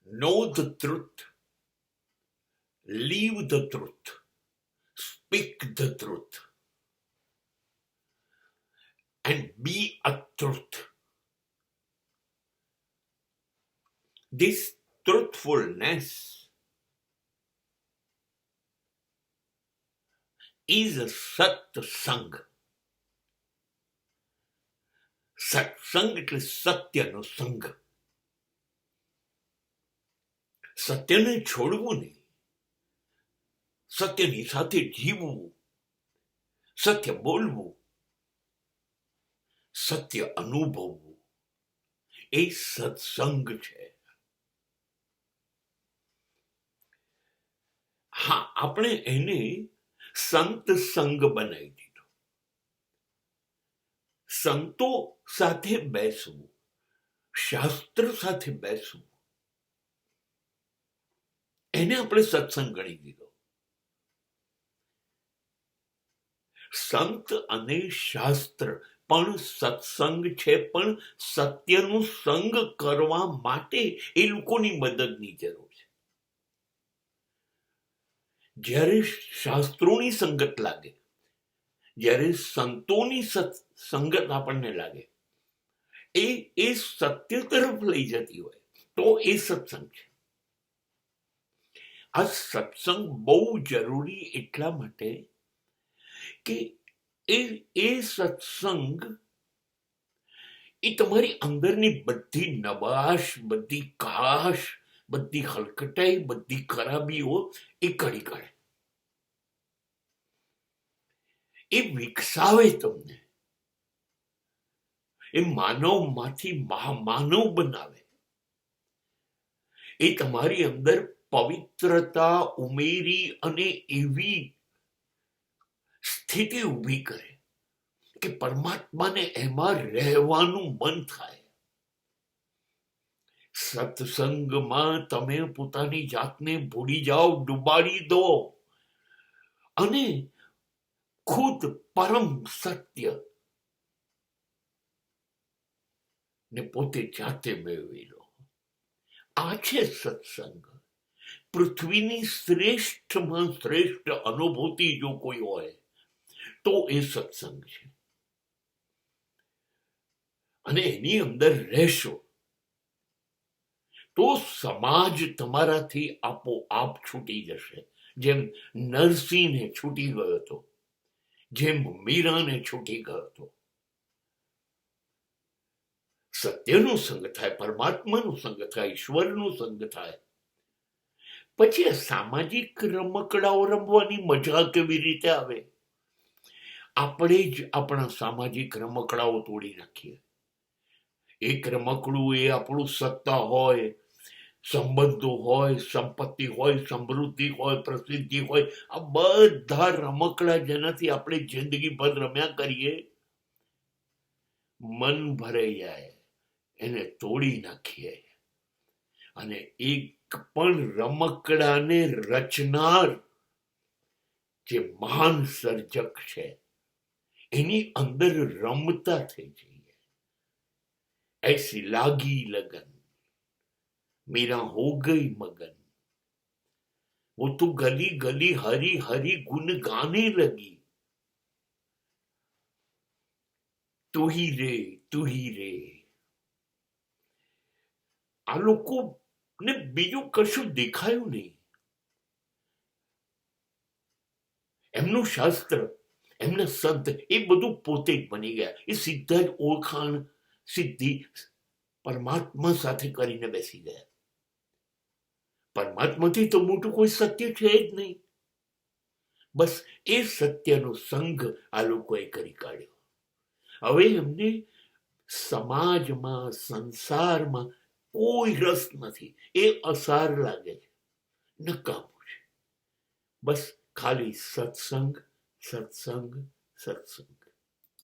know the truth, live the truth, speak the truth, and be a truth. This truthfulness is a satsang. સત્સંગ એટલે સત્યનો સંગ. સત્યને છોડવું નહીં, સત્યની સાથે જીવવું, સત્ય બોલવું, સત્ય અનુભવવું, એ સત્સંગ છે. હા, આપણે એને સંત સંગ બનાવી દીધો. સંતો સાથે બેસવું, શાસ્ત્ર સાથે બેસવું, એને આપણે સત્સંગ ગણી દીધો. સંત અને શાસ્ત્ર પણ સત્સંગ છે, પણ સત્યનું સંગ કરવા માટે એ લોકોની મદદની જરૂર છે. જ્યારે શાસ્ત્રોની સંગત લાગે, જ્યારે સંતોની સંગત આપણને લાગે, એ સત્ય તરફ લઈ જતી હોય, તો એ સત્સંગ છે. આ સત્સંગ બહુ જરૂરી એટલા માટે કે એ સત્સંગ એ તમારી અંદરની બધી નબાશ, બધી કાશ, બધી હલકટાઈ, બધી ખરાબીઓ એ કાઢી કાઢે. એ વિકસાવે તમને, એ માનવમાંથી મહામાનવ બનાવે. એ તમારી અંદર પવિત્રતા ઉમેરી અને એવી સ્થિતિ ઊભી કરે કે પરમાત્માને એમાં રહેવાનું મન થાય. સત્સંગમાં તમે પોતાની જાતને ભૂલી જાઓ, ડૂબાડી દો અને ખુદ પરમ સત્ય ને પોતે જાતે મેળવી લો. આ છે સત્સંગ. પૃથ્વીની શ્રેષ્ઠમાં શ્રેષ્ઠ અનુભૂતિ જો કોઈ હોય તો એ સત્સંગ છે. અને એની અંદર રહેશો તો સમાજ તમારાથી આપોઆપ છૂટી જશે. જેમ નરસિંહને છૂટી ગયો હતો, જેમ મીરાને છૂટી ગયો હતો. સત્યનો સંગ થાય, પરમાત્માનો સંગ થાય, ઈશ્વરનો સંગ થાય, પછી સામાજિક રમકડાઓ રમવાની મજા કેવી રીતે આવે? આપણે જ આપણા સામાજિક રમકડાઓ તોડી નાખીએ. એક રમકડું એ આપણું સત્તા હોય, સંબંધો હોય, સંપત્તિ હોય, સમૃદ્ધિ હોય, પ્રસિદ્ધિ હોય, આ બધા રમકડા જેનાથી આપણે જિંદગીભર રમ્યા કરીએ, મન ભરાઈ જાય, એને તોડી નાખીએ. અને એક પણ રમકડાને રચનાર જે મહાન સર્જક છે એની અંદર રમતા થઈ જઈએ. ऐसी लागी लगन मेरा हो गई मगन, वो तो गली गली हरी हरी गुन गाने लगी, तू ही रे तू ही रे. આ લોકોને બીજું કશું દેખાયું નહીં. એમનું શાસ્ત્ર, એમના સંત, એ બધું પોતે જ બની ગયા. એ સીધા જ ઓળખાણ સિદ્ધિ પરમાત્મા સાથે કરીને બેસી ગયા. પરમાત્માથી તો મોટું કોઈ સત્ય છે જ નહીં. બસ એ સત્યનો સંગ આ લોકોએ કરી કાઢ્યો. હવે એમને સમાજમાં, સંસારમાં કોઈ રસ નથી. એ અસાર લાગે છે, નકામું છે. બસ ખાલી સત્સંગ, સત્સંગ, સત્સંગ.